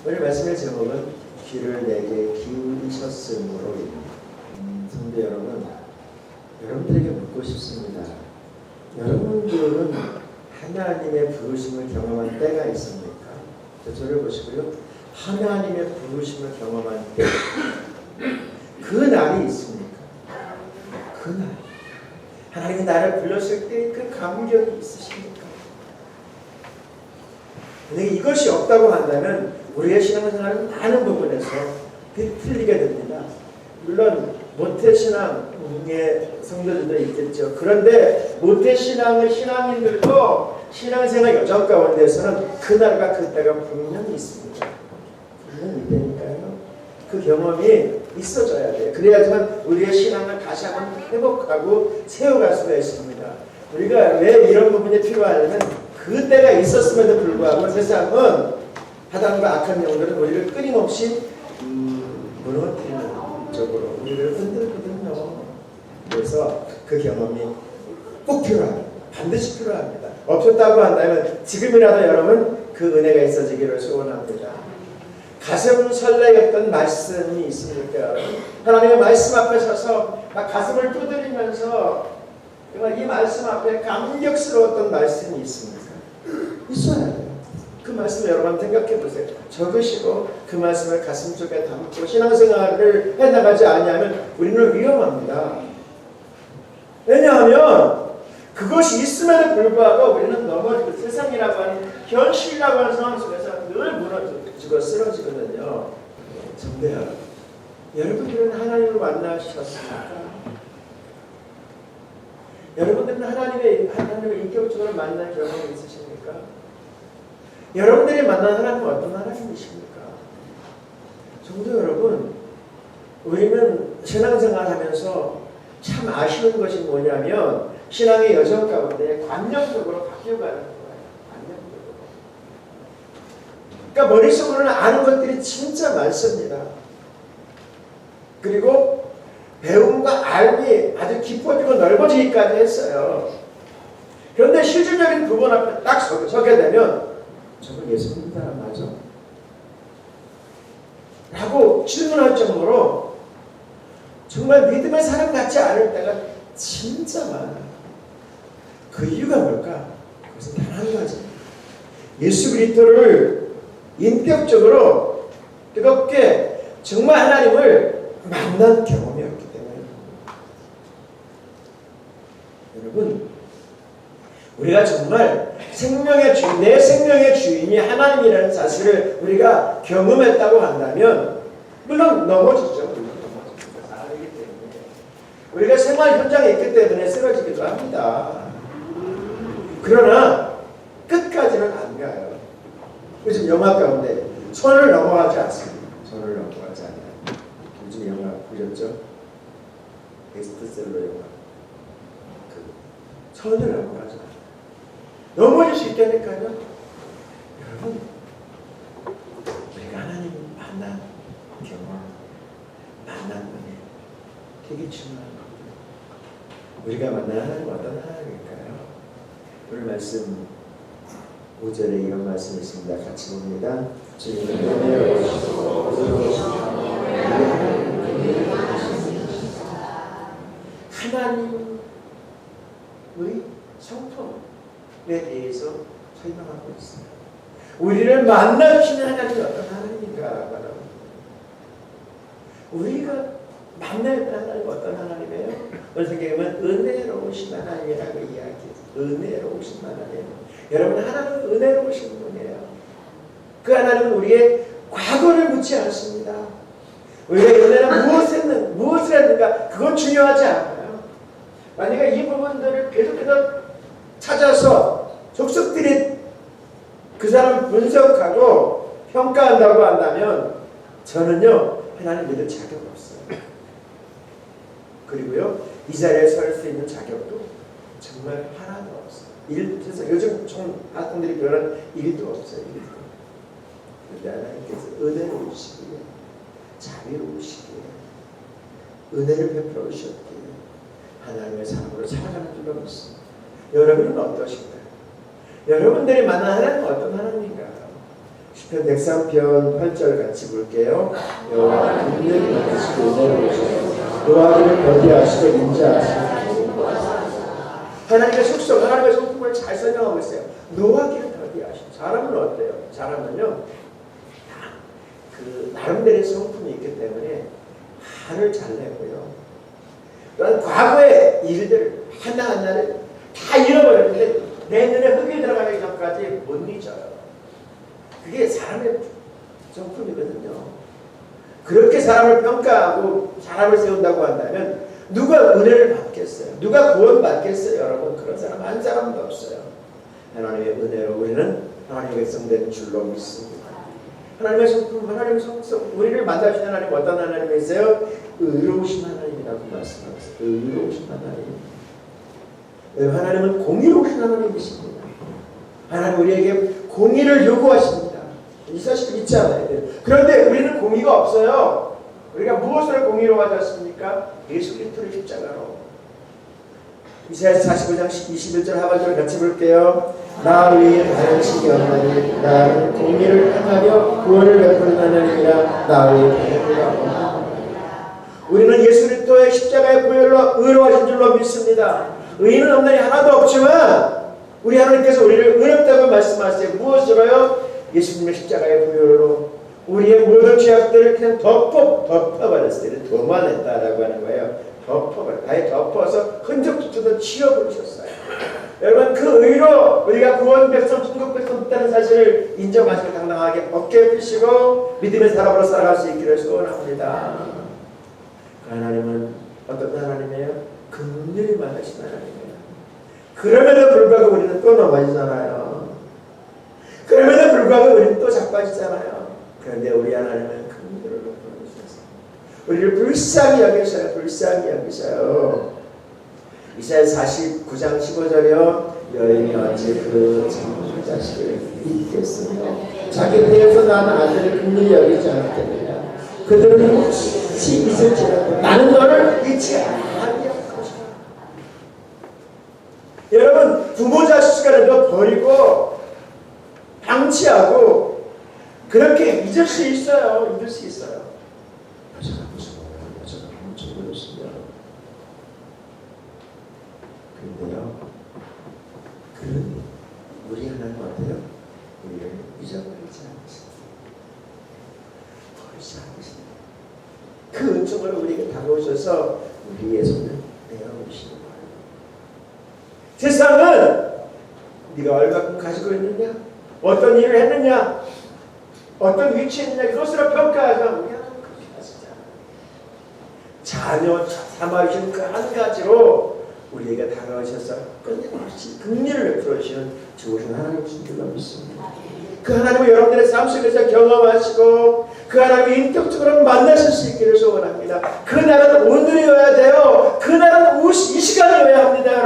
오늘 말씀의 제목은 귀를 내게 기울이셨으므로입니다. 성도 여러분, 여러분들에게 묻고 싶습니다. 여러분들은 하나님의 부르심을 경험한 때가 있습니까? 저를 보시고요. 하나님의 부르심을 경험한 때, 그 날이 있습니까? 그 날. 하나님이 나를 불렀을 때 그 감격이 있으십니까? 근데 이것이 없다고 한다면 우리의 신앙생활은 많은 부분에서 틀리게 됩니다. 물론 모태신앙의 성도들도 있겠죠. 그런데 모태신앙의 신앙인들도 신앙생활 여정 가운데서는 그날과 그때가 분명히 있습니다. 분명히 있다니까요. 그 경험이 있어져야 돼요. 그래야지만 우리의 신앙을 다시 한번 회복하고 세워갈 수가 있습니다. 우리가 왜 이런 부분이 필요하냐면 그때가 있었음에도 불구하고 세상은 하단과 악한 영들은 우리를 끊임없이 무너뜨리는 쪽으로 우리를 흔들거든요. 그래서 그 경험이 꼭 필요합니다. 반드시 필요합니다. 없었다고 한다면 지금이라도 여러분 그 은혜가 있어지기를 소원합니다. 가슴 설레였던 말씀이 있습니까, 여러분? 하나님의 말씀 앞에 서서 막 가슴을 두드리면서 정말 이 말씀 앞에 감격스러웠던 말씀이 있습니까? 있어야 돼요. 그 말씀을 여러분 생각해 보세요. 적으시고 그 말씀을 가슴 속에 담고 신앙생활을 해나가지 아니하면 우리는 위험합니다. 왜냐하면 그것이 있음에도 불구하고 우리는 넘어지고 세상이라고 하는 현실이라고 하는 상황 속에서 늘 무너지고 쓰러지거든요. 정대야, 여러분들은 하나님을 만나셨습니까? 여러분들은 하나님을 인격적으로 만난 경험이 있으십니까? 여러분들이 만난 하나님은 어떤 하나님이십니까? 성도 여러분, 우리는 신앙생활 하면서 참 아쉬운 것이 뭐냐면 신앙의 여정 가운데 관념적으로 바뀌어가는 거예요. 관념적으로. 그러니까 머릿속으로는 아는 것들이 진짜 많습니다. 그리고 배움과 알미 아주 깊어지고 넓어지기까지 했어요. 그런데 실질적인 부분 앞에 딱 서게 되면 저거 예수 믿는 사람 맞아? 라고 질문할 정도로 정말 믿음의 사람 같지 않을 때가 진짜 많아요. 그 이유가 뭘까? 그것은 단 한 가지. 예수 그리스도를 인격적으로 뜨겁게 정말 하나님을 만난 경험이었기 때문에. 여러분, 우리가 정말 생명의 주인, 내 생명의 주인이 하나님이라는 사실을 우리가 경험했다고 한다면 물론 넘어지죠. 알기 때문에. 우리가 생활 현장에 있기 때문에 쓰러지기도 합니다. 그러나 끝까지는 안 가요. 요즘 영화 가운데 선을 넘어가지 않습니다. 선을 넘어가지 않아요. 요즘 영화 보셨죠? 베스트셀러 영화. 선을 넘어가지 않아요. 넘어질 수 있다니까요. 여러분, 우리가 하나님을 만난 경험, 만난 은혜 되게 중요한 겁니다. 우리가 만난 하나님은 어떤 하나님일까요? 오늘 말씀 5절에 이런 말씀이 있습니다. 같이 봅니다. 주님은 은혜로우시고 하나님의 성품에 대해서 설명하고 있습니다. 우리를 만나주시는 하나님이 어떤 하나님인가? 우리가 만날 하나님은 어떤 하나님이에요? 오늘 생각해보면 은혜로우신 하나님이라고 이야기해요. 은혜로우신 하나님. 여러분, 하나님은 은혜로우신 분이에요. 그 하나님은 우리의 과거를 묻지 않습니다. 우리의 은혜는 무엇을 했는가? 그건 중요하지 않아요. 만약에 이 부분들을 계속해서 찾아서 족속들이 그 사람을 분석하고 평가한다고 한다면 저는요, 하나님 믿을 자격 없어요. 그리고요, 이 자리에 설 수 있는 자격도 정말 하나도 없어요. 요즘 학생들이 그런 일도 없어요. 그런데 하나님께서 은혜로우시기에, 자비로우시기에, 은혜를 베풀어 주셨기에 하나님의 사람으로 살아가는 줄로 믿습니다. 여러분은 어떠신가요? 여러분들이 만난 하나님은 어떤 하나님인가요? 시편 103편 8절 같이 볼게요. 여호와 능력이 많으시고 은혜로우시고 노하기를 더디하시고 인자하시고 하나님의 속성, 하나님의 성품을 잘 설명하고 있어요. 노하기를 더디하시고 사람은 어때요? 사람은요 그 나름대로의 성품이 있기 때문에 화를 잘 내고요. 또한 과거의 일들 하나하나를 다 잃어버렸는데 내 눈에 흙이 들어가기 전까지 못 잊어요. 그게 사람의 성품이거든요. 그렇게 사람을 평가하고 사람을 세운다고 한다면 누가 은혜를 받겠어요? 누가 구원 받겠어요? 여러분 그런 사람 한 사람도 없어요. 하나님의 은혜로 우리는 하나님의 백성된 줄로 믿습니다. 하나님의 성품, 하나님의 성성, 우리를 만나주신 하나님 어떤 하나님이세요? 의로우신 하나님이라고 말씀하셨어요. 의로우신 하나님. 하나님은 공의로우신 하나님이십니다. 하나님 우리에게 공의를 요구하십니다. 이 사실을 잊지 않아야 돼요. 그런데 우리는 공의가 없어요. 우리가 무엇으로 공의로워졌습니까? 예수 그리스도의 십자가로. 이사야서 45장 21절 하반절 같이 볼게요. 나 위에 다른 신이 없나니 나는 공의를 행하며 구원을 베푸는 하나님이라 나 위에 다른 없나니. 우리는 예수 그리스도의 십자가의 보혈로 의로워진 줄로 믿습니다. 의인은 없나니 하나도 없지만 우리 하나님께서 우리를 의롭다고 말씀하세요. 무엇으로요? 예수님의 십자가의 보혈로 우리의 모든 죄악들을 그냥 덮어버렸어요. 도만했다라고 하는 거예요. 아예 덮어서 흔적조차도 치워버리셨어요. 여러분 그 의로 우리가 구원 백성, 천국 백성 있다는 사실을 인정하시고 당당하게 어깨에 펴시고 믿음의 사람으로 살아갈 수 있기를 소원합니다. 하나님은 어떤 하나님이에요? 긍휼이 많으신 하나님이에요. 그럼에도 불구하고 우리는 또 넘어지잖아요. 그럼에도 불구하고 우리는 또 자빠지잖아요. 그런데 우리 하나님은 긍휼을 베푸셔서 우리를 불쌍히 여기셔요. 불쌍히 여기셔요. 이사야서 49장 15절이요. 여인이 어찌 그 자식을 잊겠으며 자기 배에서 난 아들을 긍휼히 여기지 않았겠느냐. 그들은 혹시 잊을지라도 나는 너를 잊지 아니할 것이다. 여러분 부모 자식 간에도 버리고 방치하고 그렇게 잊을 수 있어요. 잊을 수 있어요. 여자가 무서워요. 여자가 엄청 어렵습니다. 그런데요, 우리 하나님 어때요? 우리를 잊어버리지 않으십니다. 버리지 않으십니다. 그 은총을 우리에게 다가오셔서 우리의 손을 내어오시는 거예요. 세상은 네가 얼마큼 가지고 있느냐, 어떤 일을 했느냐, 어떤 위치에 있느냐 이것으로 평가하자. 우리 하나님 그렇게 하시잖아요. 자녀 삼아주신 그 한 가지로 우리에게 다가오셔서 끊임없이 긍휼을 베풀어주시는 좋으신 하나님이신 줄로 믿습니다. 그 하나님을 여러분들의 삶 속에서 경험하시고 그 하나님을 인격적으로 만나실 수 있기를 소원합니다. 그 날은 오늘이어야 돼요. 그 날은 이 시간이어야 합니다.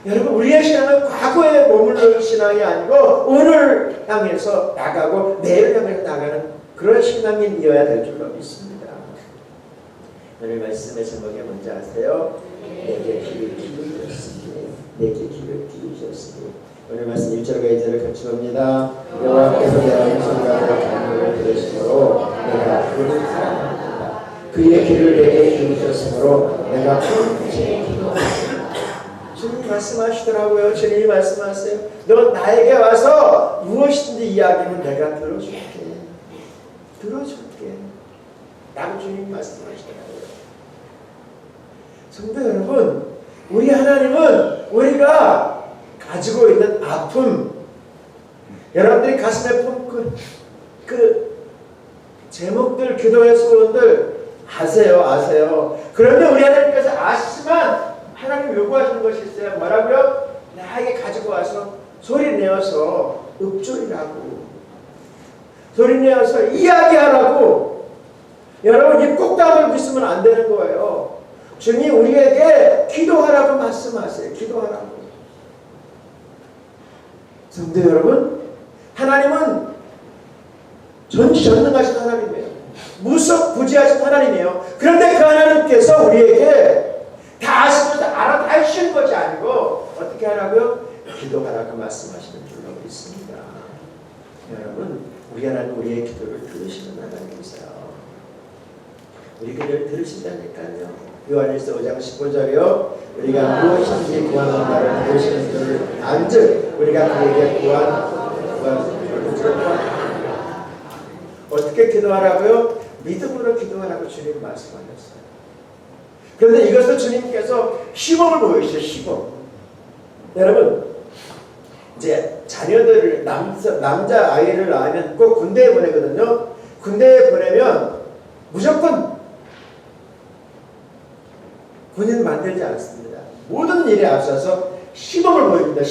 여러분 우리의 신앙은 과거에 머물러 신앙이 아니고 오늘 향해서 나가고 내일 향해서 나가는 그런 신앙인이어야 될 줄로 믿습니다. 오늘 말씀의 제목이 뭔지 아세요? 내게 귀를 기울이셨으니 내게 귀를 기울이셨으니. 오늘 말씀 1절과 2절을 같이 봅니다. 여호와께서 내가 음성가로 강물을 들으시므로 내가 그를 사랑합니다. 그의 귀를 내게 기울이셨으므로 내가 그의 주님이 말씀하시더라고요. 주님이 말씀하세요. 너 나에게 와서 무엇이든지 이야기는 내가 들어줄게. 라고 주님이 말씀하시더라고요. 성도 여러분, 우리 하나님은 우리가 가지고 있는 아픔, 여러분들이 가슴에 품고 그 제목들, 기도의 소원들 아세요. 그런데 우리 하나님께서 아시지만 하나님 요구하시는 것이 있어요. 뭐라고요? 나에게 가지고 와서 소리 내어서 읊조리라고, 소리 내어서 이야기하라고. 여러분 입 꼭 다물고 있으면 안 되는 거예요. 주님 우리에게 기도하라고 말씀하세요. 기도하라고. 성도 여러분, 하나님은 전지전능하신 하나님이에요. 무섭부지하신 하나님이에요. 그런데 그 하나님께서 우리에게 다 아시면서 알아 다 해주시는 것이 아니고 어떻게 하라고요? 기도하라고 말씀하시는 줄로 믿습니다. 여러분 우리 하나님 우리의 기도를 들으시는 하나님이세요. 우리 기도를 들으신다니까요. 요한일서 5장 15절이요. 우리가 무엇인지 구하는 나를 들으시는 줄을 안즉 우리가 그에게 구한 어떻게 기도하라고요? 믿음으로 기도하라고 주님 말씀하셨어요. 그런데 이것을 주님께서 시범을 보여주세요. 시범. 여러분 이제 자녀들을 남자 아이를 낳으면 꼭 군대에 보내거든요. 군대에 보내면 무조건 군인 만들지 않습니다. 모든 일에 앞서서 시범을 보여줍니다.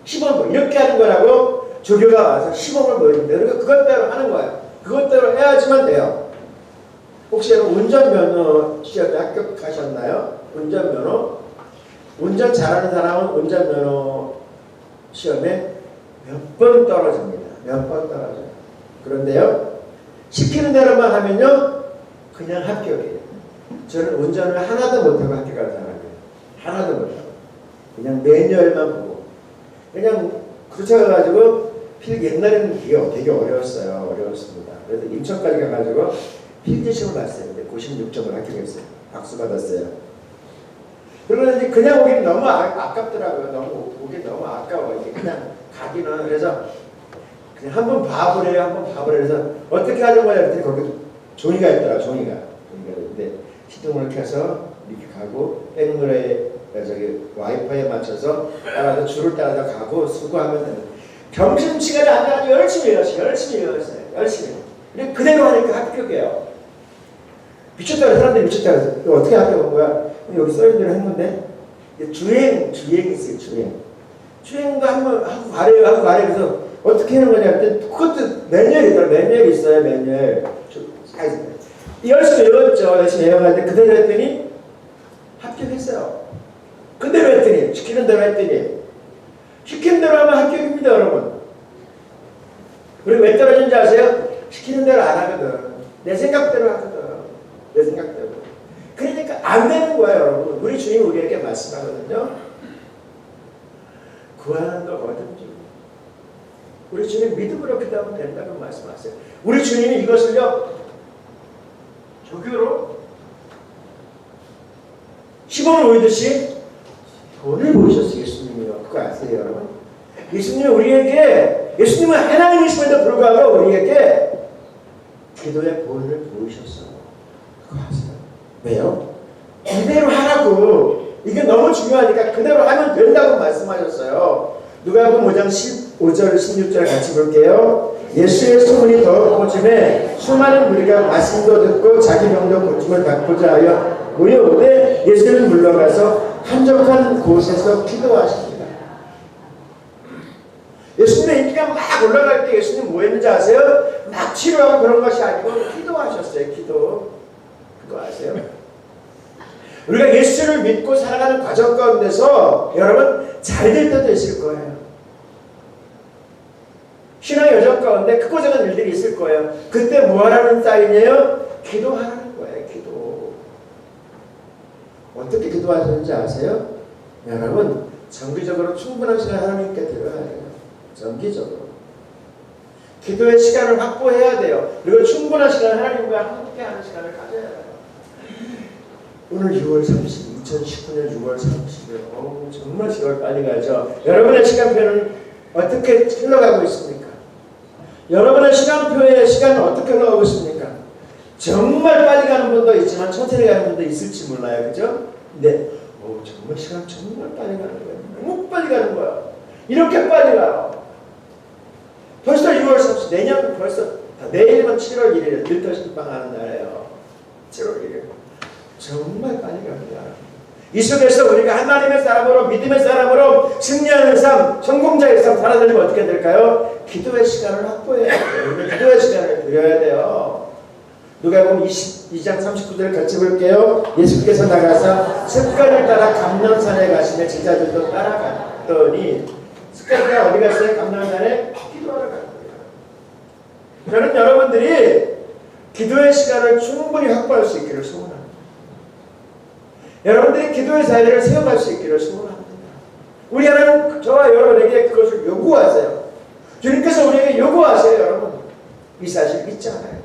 시범을 이렇게 하는 거라고 조교가 와서 시범을 보여줍니다. 그리고 그것대로 하는 거예요. 그것대로 해야지만 돼요. 혹시 여러분 운전면허 시험에 합격하셨나요? 운전면허? 운전 잘하는 사람은 운전면허 시험에 몇 번 떨어집니다. 몇 번 떨어져요. 그런데요, 시키는 대로만 하면요, 그냥 합격이에요. 저는 운전을 하나도 못하고 합격한 사람이에요. 하나도 못하고. 그냥 매뉴얼만 보고. 그냥 그렇게 옛날에는 되게 어려웠어요. 어려웠습니다. 그래서 인천까지 가가지고 필기 시험을 봤어요. 근데 96점을 합격했어요. 박수 받았어요. 그러는데 그냥 오기는 너무 아깝더라고요. 오기 너무 아까워. 이게 그냥 가기는. 그래서 그냥 한번 봐보래요. 한번 봐보래요. 그래서 어떻게 하는 거냐 그랬더니 거기 종이가 있더라. 종이가. 근데 시동을 켜서 이렇게 가고 백노래에 와이파이에 맞춰서 따라서 줄을 따라서 가고 수고하면 되는. 점심시간에 앉아가지고 열심히 외웠어요. 열심히. 근데 그대로 하니까 합격이에요. 미쳤다고 사람들이 미쳤다고 해서 어떻게 합격한 거야? 여기 써있는 대로 했는데 주행이 있어요. 주행도 한번 하고 가래요. 그래서 어떻게 하는 거냐 했더니 그것도 매뉴얼이 있어요. 매뉴얼. 열심히 외웠죠. 열심히 외워가지고 그대로 했더니 합격했어요. 그대로 했더니 시키는 대로 하면 합격입니다. 여러분. 우리 왜 떨어진지 아세요? 시키는 대로 안 하거든. 내 생각대로 하거든. 내 생각대로. 그러니까 안 되는 거예요. 여러분. 우리 주님 우리에게 말씀하거든요. 구하는 거 뭐든지 우리 주님 믿음으로 기도하면 된다고 말씀하세요. 우리 주님이 이것을요 조교로 시범을 보이듯이 돈을 보이셨어요. 예수님이요. 그거 아세요 여러분? 예수님은 하나님이심에도 불구하고 우리에게 기도의 본을 보이셨어요. 그거 아세요? 왜요? 그대로 하라고. 이게 너무 중요하니까 그대로 하면 된다고 말씀하셨어요. 누가복음 5장 15절 16절 같이 볼게요. 예수의 소문이 더욱 퍼짐에 수많은 무리가 말씀도 듣고 자기 병도 고침을 받고자 하여 모여오되 예수는 물러가서 한적한 곳에서 기도하십니다. 예수님의 인기가 막 올라갈 때 예수님 뭐 했는지 아세요? 막 치료하고 그런 것이 아니고 기도하셨어요. 기도. 그거 아세요? 우리가 예수를 믿고 살아가는 과정 가운데서 여러분 잘 될 때도 있을 거예요. 신앙의 여정 가운데 크고 작은 일들이 있을 거예요. 그때 뭐 하라는 사인이에요? 기도하라는 거예요. 기도. 어떻게 기도하시는지 아세요? 여러분 정기적으로 충분한 시간을 하나님께 드려야 해요. 정기적으로. 기도의 시간을 확보해야 돼요. 그리고 충분한 시간을 하나님과 함께하는 시간을 가져야 해요. 오늘 6월 30일, 2019년 6월 30일. 정말 시간 빨리 가죠. 여러분의 시간표는 어떻게 흘러가고 있습니까? 여러분의 시간표의 시간은 어떻게 흘러가고 있습니까? 정말 빨리 가는 분도 있지만 천천히 가는 분도 있을지 몰라요. 그죠? 근데 정말 시간 정말 빨리 가는 거예요. 너무 빨리 가는 거야. 이렇게 빨리 가요. 벌써 6월 30일, 내년 벌써 내일이면 7월 1일 일터 신방하는 날이에요. 7월 1일. 정말 빨리 갑니다. 이 속에서 우리가 하나님의 사람으로 믿음의 사람으로 승리하는 삶, 성공자의 삶 살아가려면 어떻게 될까요? 기도의 시간을 확보해야 돼요. 우리 기도의 시간을 드려야 돼요. 누가복음 22장 39절을 같이 볼게요. 예수께서 나가서 습관을 따라 감람산에 가시며 제자들도 따라갔더니 습관이 어디 갔어요? 감람산에 기도하러 간 거예요. 저는 여러분들이 기도의 시간을 충분히 확보할 수 있기를 소원합니다. 여러분들이 기도의 자리를 세워갈 수 있기를 소원합니다. 우리 하나님 저와 여러분에게 그것을 요구하세요. 주님께서 우리에게 요구하세요. 여러분 이 사실 잊지 않아요.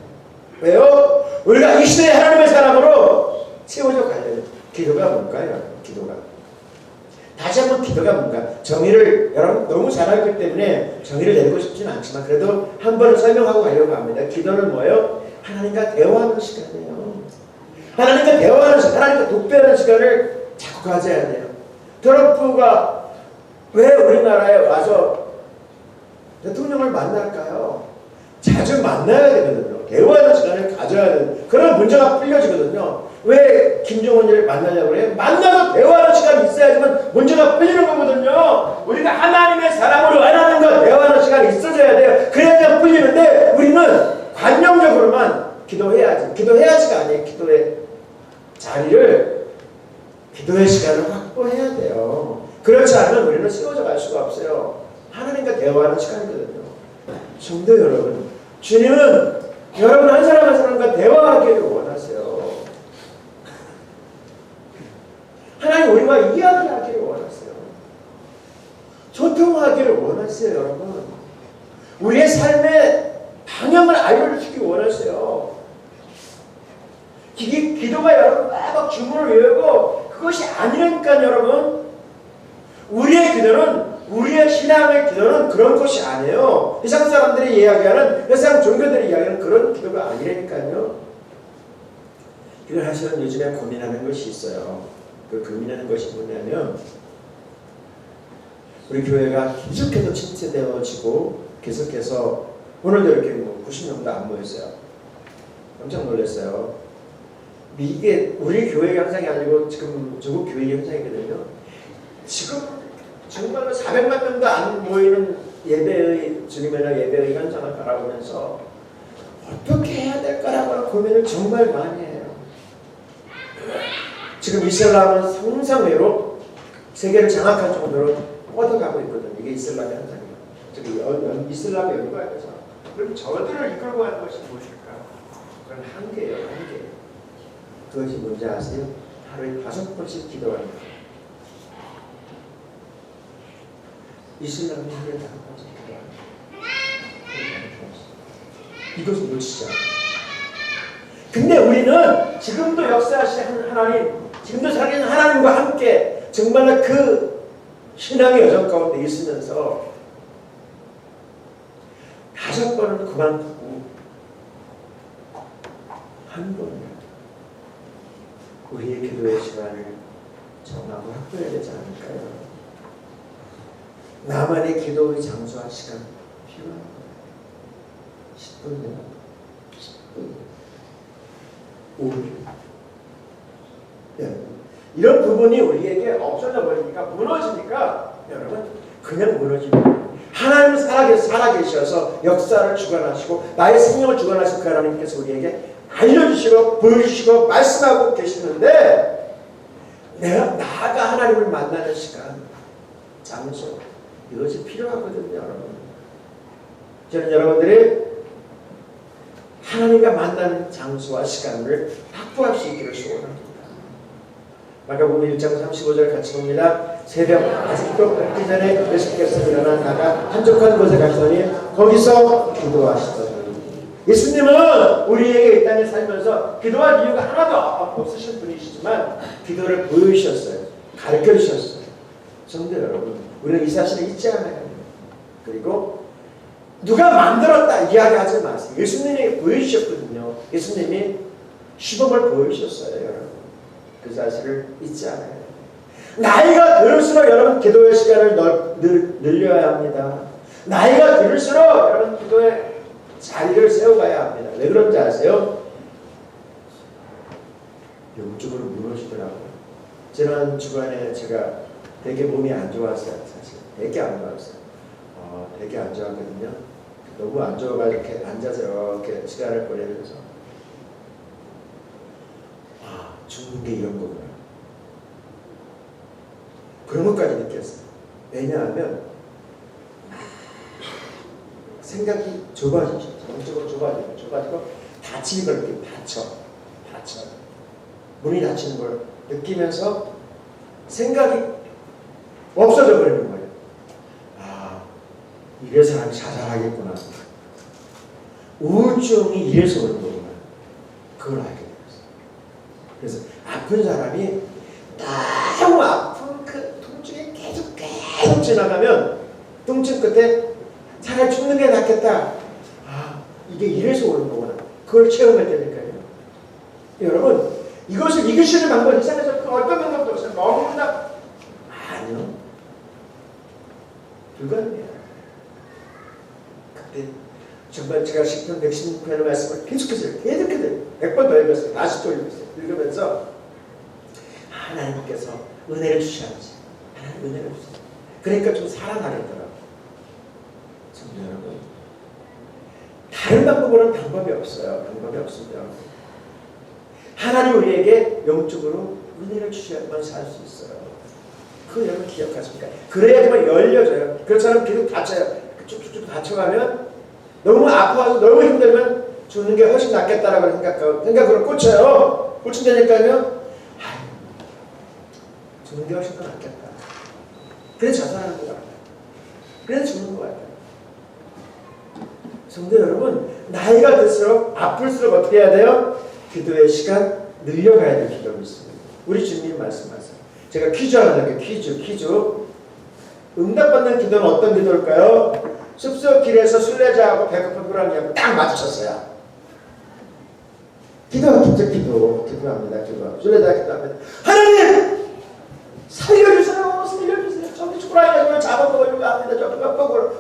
왜요? 우리가 이 시대의 하나님의 사람으로 세워져 가려는 기도가 뭘까요? 기도가. 다시 한번 기도가 뭔가. 정의를 여러분 너무 잘 알기 때문에 정의를 내리고 싶지는 않지만 그래도 한 번은 설명하고 가려고 합니다. 기도는 뭐예요? 하나님과 대화하는 시간이에요. 하나님과 대화하는 시간, 하나님과 독대하는 시간을 자꾸 가져야 돼요. 트럼프가 왜 우리나라에 와서 대통령을 만날까요? 자주 만나야 되거든요. 대화하는 시간을 가져야 되는 그런 문제가 풀려지거든요. 왜 김정은이를 만나려고 그래요? 만나서 대화하는 시간이 있어야지만 문제가 풀리는 거거든요. 우리가 하나님의 사람으로 하나님과 대화하는 시간이 있어져야 돼요. 그래야 풀리는데 우리는 관념적으로만 기도해야지. 기도해야지가 아니에요. 기도의 자리를, 기도의 시간을 확보해야 돼요. 그렇지 않으면 우리는 세워져 갈 수가 없어요. 하나님과 대화하는 시간이거든요. 성도 여러분, 주님은 여러분 한 사람 한 사람과 대화하기를 원하세요. 하나님 우리와 이야기하기를 원하세요. 소통하기를 원하세요. 여러분, 우리의 삶의 방향을 알려주시기 원하세요. 기도가 여러분 막 주문을 외우고 그것이 아니니까 여러분, 우리의 기도는, 우리의 신앙의 기도는 그런 것이 아니에요. 세상 사람들이 이야기하는, 세상 종교들이 이야기하는 그런 기도가 아니라니까요. 이걸 사실은 요즘에 고민하는 것이 있어요. 그 고민하는 것이 뭐냐면, 우리 교회가 계속해서 침체되어지고 계속해서 오늘도 이렇게 90명도 안 모였어요. 깜짝 놀랐어요. 이게 우리 교회 현상이 아니고 지금 조국 교회 현상이거든요. 지금 정말로 400만 명도 안 모이는 예배의 주님이나 예배의 현상을 바라보면서 어떻게 해야 될까라고 고민을 정말 많이 해요. 지금 이슬람은 상상외로 세계를 장악할 정도로 뻗어가고 있거든요. 이게 이슬람의 현상이에요. 저기 이슬람의 연구에서. 그럼 저들을 이끌고 가는 것이 무엇일까? 그건 한계예요. 한계. 그것이 뭔지 아세요? 하루에 5번씩 기도하는 거예요. 이슬람이 하루에 5번씩 기도하는 거예요. 이것을 놓치지 않아요. 근데 우리는 지금도 역사하시는 하나님, 지금도 살아계신 하나님과 함께 정말로 그 신앙의 여정 가운데 있으면서 5번은 그만두고 한 번은 우리의 기도의 시간을 정하고 확보해야 되지 않을까요? 나만의 기도의 장소와 시간 필요한 거예요. 10분, 10분, 5분. 네. 이런 부분이 우리에게 없어져 버리니까, 무너지니까 여러분 그냥 무너집니다. 하나님은 살아계셔서 역사를 주관하시고 나의 생명을 주관하신 그 하나님께서 우리에게 알려주시고 보여주시고 말씀하고 계시는데, 내가 나가 하나님을 만나는 시간, 장소, 이것이 필요하거든요. 여러분, 저는 여러분들이 하나님과 만나는 장소와 시간을 확보할 수 있기를 소원합니다. 마가복음 1장 35절 같이 봅니다. 새벽 아직도 밝기 전에 예수께서 일어나 나가 한적한 곳에 가시더니 거기서 기도하시더니. 예수님은 우리에게 이 땅에 살면서 기도할 이유가 하나도 없으신 분이시지만 기도를 보여주셨어요. 가르쳐주셨어요. 성도 여러분, 우리는 이 사실을 잊지 않아야 돼요. 그리고 누가 만들었다 이야기하지 마세요. 예수님이 보여주셨거든요. 예수님이 시범을 보여주셨어요. 여러분, 그 사실을 잊지 않아야 돼요. 나이가 들을수록 여러분 기도의 시간을 늘려야 합니다. 나이가 들을수록 여러분 기도의 자리를 세워가야 합니다. 왜 그런지 아세요? 영적으로 무너지더라고요. 지난 주간에 제가 되게 몸이 안 좋았어요. 사실 되게 안 좋았어요. 되게 안 좋았거든요. 너무 안 좋아가지고 이렇게 앉아서 이렇게 시간을 보내면서 죽는 게 이런 거구나. 그런 것까지 느꼈어요. 왜냐하면 생각이 좁아지죠. 영적으로 좁아지고 닫히는 걸 이렇게 닫혀. 문이 닫히는 걸 느끼면서 생각이 없어져 버리는 거예요. 이래 사람이 자살하겠구나. 우울증이 이래서 오는 거구나. 그걸 알게 되었어요. 그래서 아픈 사람이 너무 아픈 그 통증이 계속 지나가면 통증 끝에 차라리 죽는 게 낫겠다. 아, 이게 이래서 오는 거구나. 그걸 체험할 때니까요. 여러분, 이것을 이기시는 방법은 이 세상에서 그 어떤 방법도 없어요. 먹는다. 아니요. 불가능해요. 그때 정말 제가 시편 116편의 말씀을 계속해서 100번 더 읽었어요. 다시 또 읽었어요. 읽으면서 하나님께서 은혜를 주셔야지. 하나님 은혜를 주세요. 그러니까 좀 살아나려더라고요. 성도 여러분, 다른 방법으로는 방법이 없어요. 방법이 없습니다. 하나님 우리에게 영적으로 은혜를 주셔야만 살 수 있어요. 그거 여러분 기억하십니까? 그래야지만 열려져요. 그렇지 않으면 계속 다쳐요. 쭉쭉쭉 다쳐가면 너무 아파서 너무 힘들면 죽는 게 훨씬 낫겠다라고 생각으로 꽂혀요. 꽂힌다니까요. 죽는 게 훨씬 더 낫겠다. 그래서 자살하는 것 같아요. 그래서 죽는 것 같아요. 성도 여러분, 나이가 들수록 아플수록 어떻게 해야 돼요? 기도의 시간 늘려가야 될 필요가 있습니다. 우리 주님 말씀하세요. 제가 퀴즈 하나 할게요. 퀴즈. 응답받는 기도는 어떤 기도일까요? 숲속 길에서 순례자하고 배고픈 호랑이하고 딱 마주쳤어요. 기도합니다. 순례자가 기도합니다. 하나님! 살려주세요. 저기 호랑이가 저를 잡아먹으려고 합니다. 저기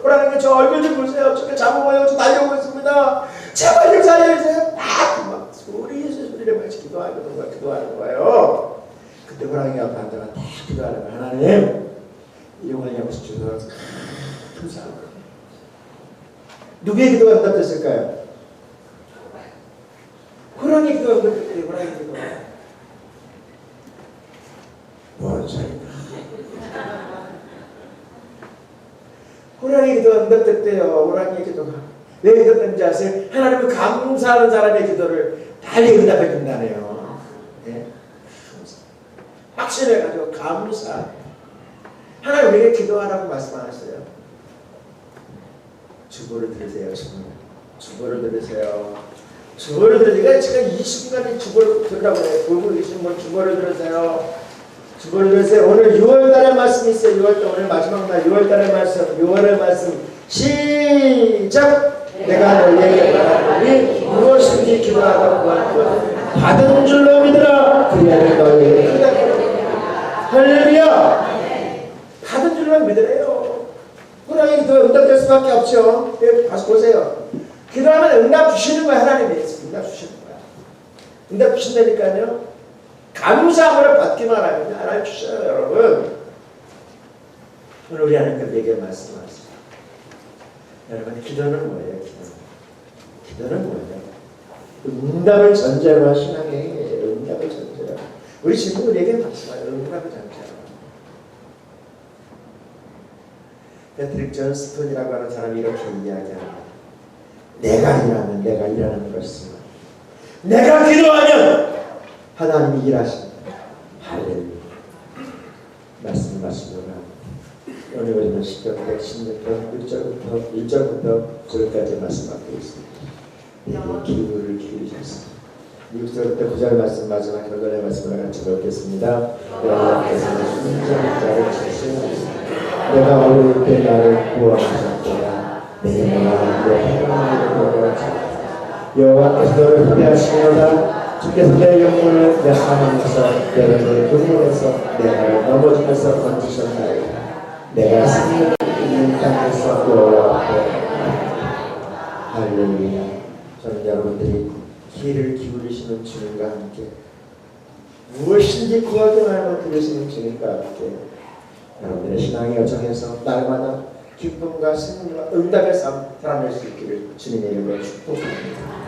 호랑이가 저 얼굴 좀 보세요. 저기 잡아먹으려고 저 달려오고 있습니다. 제발 좀 살려주세요. 막 소리를 마치 기도하는 거예요. 그때 호랑이가 앉아가 딱 기도하는 거예요. 하나님, 이 호랑이하고 주셔서 감사합니다. 누구의 기도가 응답됐을까요? 호랑이 기도가 응답됐대요. 호랑이 기도가. 뭔 소리야? 호랑이 기도가 응답됐대요. 호랑이 기도가. 왜 응답됐는지 아세요? 하나님은 감사하는 사람의 기도를 달리 응답해 준다네요. 네? 확신해가지고 감사. 하나님 우리에게 기도하라고 말씀하셨어요. 주보를 들으세요. 주보를 들으세요. 주보를 들으니까 제가 이 순간에 주보를 들으라고 해요. 보고 계신 분 주보를 들으세요. 주보를 들으세요. 오늘 6월달의 말씀이 있어요. 6월달 오늘 마지막 날 6월달의 말씀. 6월의 말씀 시작. 내가 너희에게 말하노니 무엇인지 기도하고 구하는 받은 줄로 믿으라. 그리하면 너희에게 크다. 할렐루야. 받은 줄로 믿으래요. 호랑이 기도 응답될 수밖에 없죠. 가서 보세요. 기도하면 응답 주시는 거야. 하나님이 응답 주시는 거야. 응답 주신다니까요. 감사함으로 받기만 하면 하나님 주셔요. 여러분, 오늘 우리 하나님께 얘기해 말씀하세요. 여러분, 기도는 뭐예요? 기도는 뭐예요? 응답을 전제로 하신 하나님의 응답을 전제로. 우리 지금 우리에게 말씀하세요. 응답을 전제로. 패트릭 존 스톤이라고 하는 사람이 이렇게 이야기합니다. 내가 일하는 것은 내가 기도하면 하나님이 일하신다. 할렐루야. 말씀으로 오늘 우리는 시편 116편 1절부터 9절까지 말씀하고 있습니다. 내게 기울을 기울이셨습니다. 6절부터 9절 말씀 마지막 결론의 말씀을 같이 읽겠습니다. 여호와께서는 순전한 자를 지으시옵소서. 내가 어려울 때 나를 구원하셨도다. 내 마음 내 평안을 구원하셨도다. 여호와께서 너를 후대하시려다. 주께서 내 영혼을 내 하늘에서 내려내 눈물에서 내 나를 넘어지면서 건지셨나이다. 내가 생명 있는 땅에서 여호와 앞에 할렐루야. 저는 여러분들이 귀를 기울이시는 주님과 함께 무엇인지 구하기만 하면 들으시는 주님과 함께 여러분들의 신앙의 여정에서 날마다 기쁨과 승리와 응답의 삶 살아낼 수 있기를 주님의 이름으로 축복합니다.